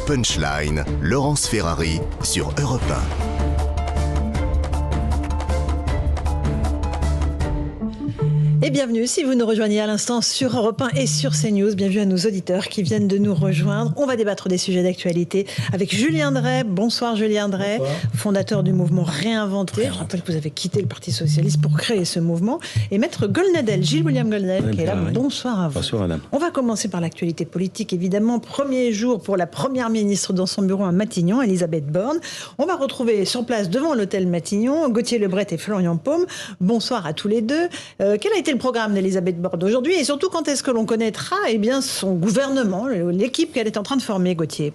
Punchline, Laurence Ferrari sur Europe 1. Et bienvenue, si vous nous rejoignez à l'instant sur Europe 1 et sur CNews, bienvenue à nos auditeurs qui viennent de nous rejoindre. On va débattre des sujets d'actualité avec Julien Drey. Bonsoir Julien Drey, fondateur du mouvement Réinventer. Je rappelle que vous avez quitté le Parti Socialiste pour créer ce mouvement. Et Maître Golnadel, Gilles-William Golnadel, qui est là. Bonsoir à vous. Bonsoir madame. On va commencer par l'actualité politique, évidemment. Premier jour pour la première ministre dans son bureau à Matignon, Elisabeth Borne. On va retrouver sur place devant l'hôtel Matignon Gauthier Lebret et Florian Paume. Bonsoir à tous les deux. Quel a été le programme d'Elisabeth Borne aujourd'hui et surtout quand est-ce que l'on connaîtra son gouvernement, l'équipe qu'elle est en train de former, Gauthier?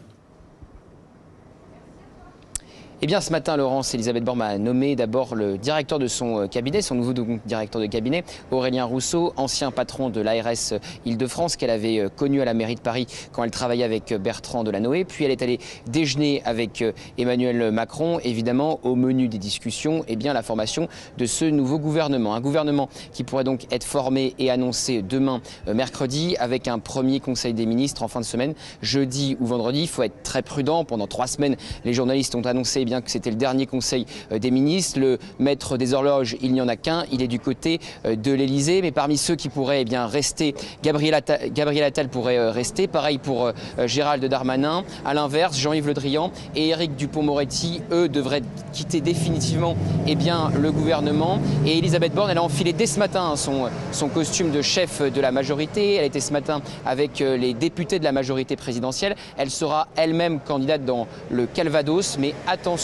Eh bien, ce matin, Laurence, Elisabeth Borne a nommé d'abord le directeur de son cabinet, son nouveau directeur de cabinet, Aurélien Rousseau, ancien patron de l'ARS Île-de-France, qu'elle avait connu à la mairie de Paris quand elle travaillait avec Bertrand Delanoë. Puis elle est allée déjeuner avec Emmanuel Macron, évidemment, au menu des discussions, eh bien, la formation de ce nouveau gouvernement. Un gouvernement qui pourrait donc être formé et annoncé demain, mercredi, avec un premier conseil des ministres en fin de semaine, jeudi ou vendredi. Il faut être très prudent. Pendant 3 semaines, les journalistes ont annoncé que c'était le dernier conseil des ministres. Le maître des horloges, il n'y en a qu'un, il est du côté de l'Élysée. Mais parmi ceux qui pourraient rester, Gabriel Attal pourrait rester. Pareil pour Gérald Darmanin. À l'inverse, Jean-Yves Le Drian et Éric Dupond-Moretti, eux, devraient quitter définitivement le gouvernement. Et Elisabeth Borne, elle a enfilé dès ce matin son costume de chef de la majorité. Elle était ce matin avec les députés de la majorité présidentielle. Elle sera elle-même candidate dans le Calvados. Mais attention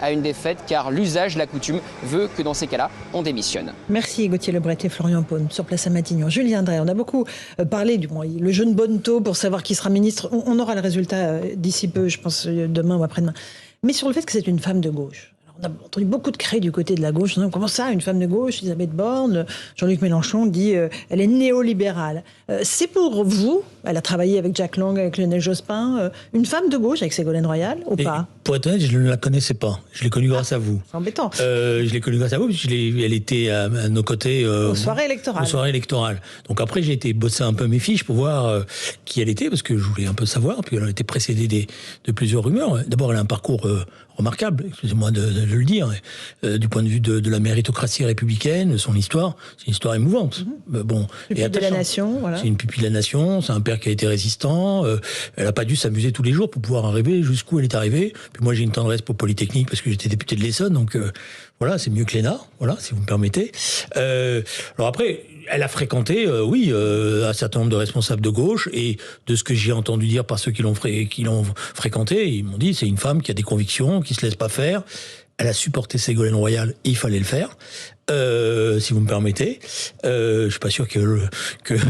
à une défaite, car l'usage, la coutume, veut que dans ces cas-là, on démissionne. Merci Gauthier Lebret et Florian Paume, sur place à Matignon. Julien Drey, on a beaucoup parlé le jeune Bonneteau pour savoir qui sera ministre. On aura le résultat d'ici peu, je pense demain ou après-demain. Mais sur le fait que c'est une femme de gauche. On a entendu beaucoup de cris du côté de la gauche. Comment ça, une femme de gauche, Elisabeth Borne? Jean-Luc Mélenchon dit elle est néolibérale. C'est pour vous, elle a travaillé avec Jack Lang, avec Lionel Jospin, une femme de gauche avec Ségolène Royal ou pas? Pour être honnête, je ne la connaissais pas. Je l'ai connue grâce à vous. C'est embêtant. Je l'ai connue grâce à vous, parce qu'elle était à nos côtés aux soirées électorales. Donc après, j'ai été bosser un peu mes fiches pour voir qui elle était, parce que je voulais un peu savoir. Puis elle a été précédée de plusieurs rumeurs. D'abord, elle a un parcours remarquable, excusez-moi de le dire, du point de vue de la méritocratie républicaine, son histoire, c'est une histoire émouvante. Bon, pupille de la nation, voilà. C'est une pupille de la nation, c'est un père qui a été résistant, elle n'a pas dû s'amuser tous les jours pour pouvoir arriver jusqu'où elle est arrivée. Puis moi j'ai une tendresse pour Polytechnique parce que j'étais député de l'Essonne, donc voilà, c'est mieux que l'ENA, voilà, si vous me permettez. Alors après, elle a fréquenté, un certain nombre de responsables de gauche, et de ce que j'ai entendu dire par ceux qui l'ont fréquenté, ils m'ont dit c'est une femme qui a des convictions, qui se laisse pas faire. Elle a supporté Ségolène Royal, il fallait le faire. Si vous me permettez, je suis pas sûr que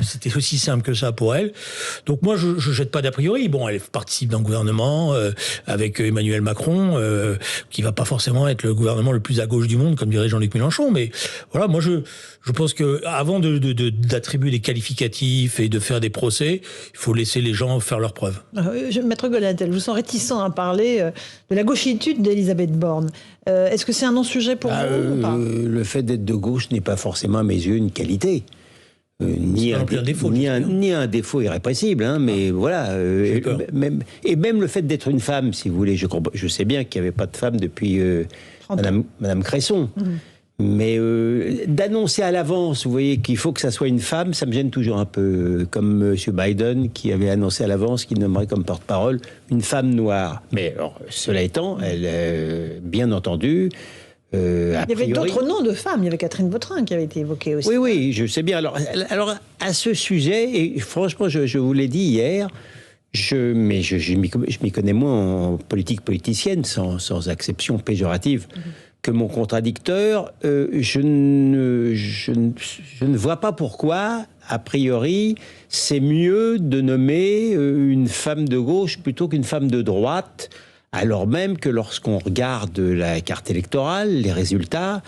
c'était aussi simple que ça pour elle. Donc moi, je jette pas d'a priori. Bon, elle participe d'un gouvernement avec Emmanuel Macron, qui va pas forcément être le gouvernement le plus à gauche du monde, comme dirait Jean-Luc Mélenchon. Mais voilà, moi je pense que avant d'attribuer des qualificatifs et de faire des procès, il faut laisser les gens faire leurs preuves. Maître Golnadel, je vous sens réticent à parler de la gauchitude d'Elisabeth Borne. Est-ce que c'est un non-sujet pour vous ou pas? Le fait d'être de gauche n'est pas forcément à mes yeux une qualité. Ni un défaut irrépressible, hein, mais voilà. Même le fait d'être une femme, si vous voulez, je sais bien qu'il n'y avait pas de femme depuis Madame Cresson. Mais d'annoncer à l'avance, vous voyez, qu'il faut que ça soit une femme, ça me gêne toujours un peu. Comme M. Biden, qui avait annoncé à l'avance qu'il nommerait comme porte-parole une femme noire. Mais alors, cela étant, elle, bien entendu... il y avait d'autres noms de femmes. Il y avait Catherine Vautrin qui avait été évoquée aussi. Oui, je sais bien. Alors à ce sujet, et franchement, je vous l'ai dit hier, je m'y connais moins en politique politicienne, sans acception péjorative, que mon contradicteur. Je ne vois pas pourquoi, a priori, c'est mieux de nommer une femme de gauche plutôt qu'une femme de droite. Alors même que lorsqu'on regarde la carte électorale, les résultats,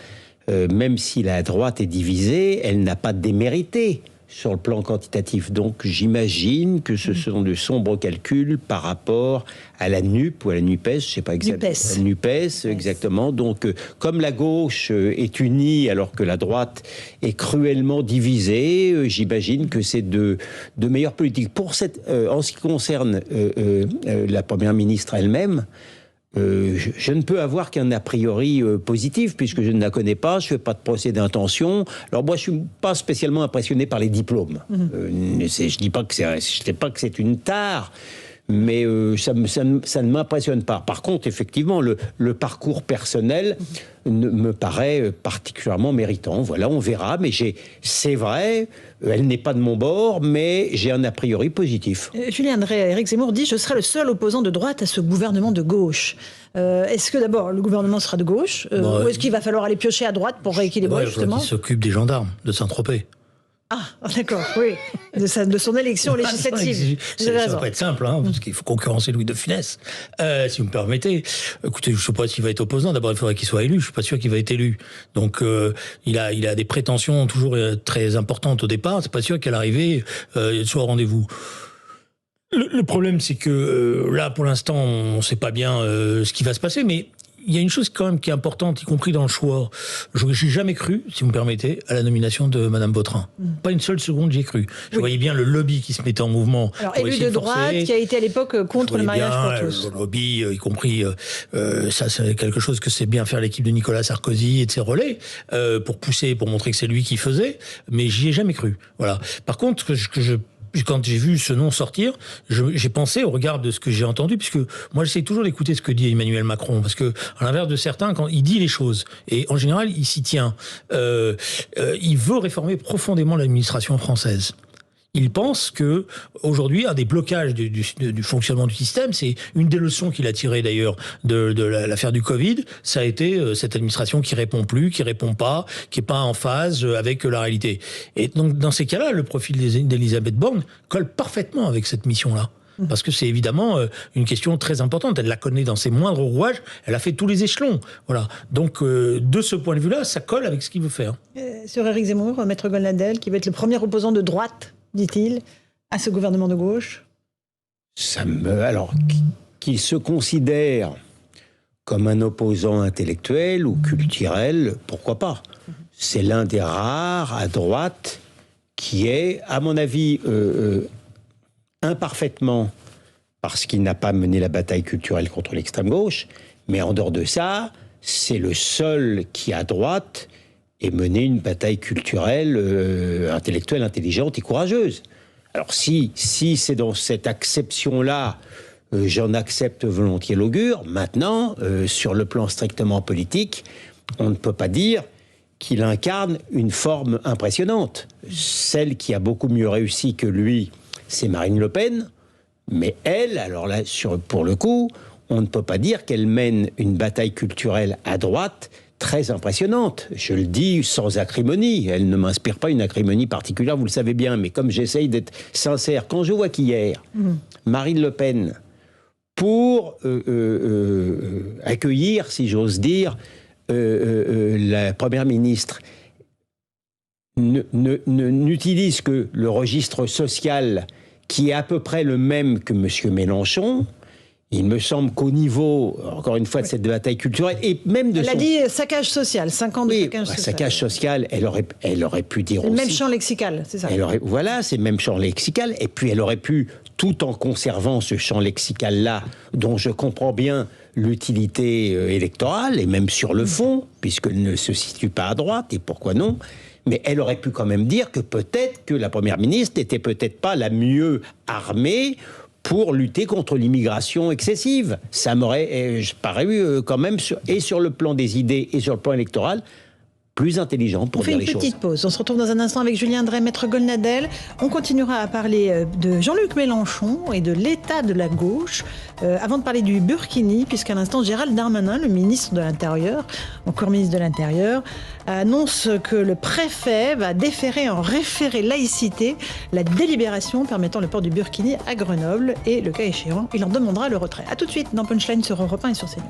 même si la droite est divisée, elle n'a pas démérité sur le plan quantitatif. Donc j'imagine que ce sont de sombres calculs par rapport à la NUP ou à la NUPES, je ne sais pas exactement. La NUPES, exactement. Donc comme la gauche est unie alors que la droite est cruellement divisée, j'imagine que c'est de meilleures politiques. En ce qui concerne la Première ministre elle-même, je ne peux avoir qu'un a priori positif, puisque je ne la connais pas, je ne fais pas de procès d'intention. Alors moi, je ne suis pas spécialement impressionné par les diplômes. Je ne dis pas que c'est une tare, mais ça ne m'impressionne pas. Par contre, effectivement, le parcours personnel me paraît particulièrement méritant. Voilà, on verra, mais c'est vrai, elle n'est pas de mon bord, mais j'ai un a priori positif. Julien Drey, Éric Zemmour dit « Je serai le seul opposant de droite à ce gouvernement de gauche ». Est-ce que d'abord le gouvernement sera de gauche ou est-ce qu'il va falloir aller piocher à droite pour rééquilibrer justement ? Il s'occupe des gendarmes de Saint-Tropez. Ah, d'accord, oui, de son élection législative. Ça va pas être simple, parce qu'il faut concurrencer Louis de Funès, si vous me permettez. Écoutez, je ne sais pas s'il va être opposant. D'abord, il faudrait qu'il soit élu. Je suis pas sûr qu'il va être élu. Donc, il a des prétentions toujours très importantes au départ. C'est pas sûr qu'à l'arrivée, il soit au rendez-vous. Le problème, c'est que là, pour l'instant, on ne sait pas bien ce qui va se passer, mais il y a une chose quand même qui est importante, y compris dans le choix. Je n'ai jamais cru, si vous me permettez, à la nomination de Madame Vautrin. Pas une seule seconde, j'y ai cru. Je voyais bien le lobby qui se mettait en mouvement. Alors, élu de droite, qui a été à l'époque contre le mariage pour tous. Le lobby, y compris, ça c'est quelque chose que c'est bien faire l'équipe de Nicolas Sarkozy et de ses relais, pour pousser, pour montrer que c'est lui qui faisait, mais j'y ai jamais cru. Voilà. Par contre, quand j'ai vu ce nom sortir, j'ai pensé au regard de ce que j'ai entendu, puisque moi j'essaie toujours d'écouter ce que dit Emmanuel Macron, parce que à l'inverse de certains, quand il dit les choses, et en général il s'y tient, il veut réformer profondément l'administration française. Il pense que aujourd'hui, un des blocages du fonctionnement du système, c'est une des leçons qu'il a tirées d'ailleurs de l'affaire du Covid, ça a été cette administration qui répond plus, qui répond pas, qui est pas en phase avec la réalité. Et donc dans ces cas-là, le profil d'Elisabeth Borne colle parfaitement avec cette mission-là. Parce que c'est évidemment une question très importante. Elle la connaît dans ses moindres rouages. Elle a fait tous les échelons. Voilà. Donc, de ce point de vue-là, ça colle avec ce qu'il veut faire. Sur Éric Zemmour, Maître Golnadel, qui va être le premier opposant de droite, dit-il, à ce gouvernement de gauche. Alors, qu'il se considère comme un opposant intellectuel ou culturel, pourquoi pas ? C'est l'un des rares à droite qui est, à mon avis, imparfaitement, parce qu'il n'a pas mené la bataille culturelle contre l'extrême gauche, mais en dehors de ça, c'est le seul qui, à droite, ait mené une bataille culturelle, intellectuelle, intelligente et courageuse. Alors si c'est dans cette acception-là, j'en accepte volontiers l'augure. Maintenant, sur le plan strictement politique, on ne peut pas dire qu'il incarne une forme impressionnante. Celle qui a beaucoup mieux réussi que lui, c'est Marine Le Pen, mais elle, alors là, pour le coup, on ne peut pas dire qu'elle mène une bataille culturelle à droite très impressionnante. Je le dis sans acrimonie, elle ne m'inspire pas une acrimonie particulière, vous le savez bien, mais comme j'essaye d'être sincère, quand je vois qu'hier, Marine Le Pen, pour accueillir, si j'ose dire, la Première ministre, n'utilise que le registre social qui est à peu près le même que M. Mélenchon, il me semble qu'au niveau, encore une fois, de cette bataille culturelle, et même de Elle a dit saccage social, 5 ans de saccage social. Saccage social, elle aurait pu dire aussi... C'est le même champ lexical, c'est ça. Voilà, c'est le même champ lexical, et puis elle aurait pu, tout en conservant ce champ lexical-là, dont je comprends bien l'utilité électorale, et même sur le fond, puisqu'elle ne se situe pas à droite, et pourquoi non, mais elle aurait pu quand même dire que peut-être que la Première ministre n'était peut-être pas la mieux armée pour lutter contre l'immigration excessive. Ça m'aurait paru quand même, sur le plan des idées et sur le plan électoral, plus intelligent pour dire les choses. On fait une petite pause. On se retrouve dans un instant avec Julien Drey, Maître Golnadel. On continuera à parler de Jean-Luc Mélenchon et de l'état de la gauche. Avant de parler du Burkini, puisqu'à l'instant, Gérald Darmanin, le ministre de l'Intérieur, encore ministre de l'Intérieur, annonce que le préfet va déférer en référé laïcité la délibération permettant le port du Burkini à Grenoble. Et le cas échéant, il en demandera le retrait. A tout de suite dans Punchline sur Europe 1 et sur CNews.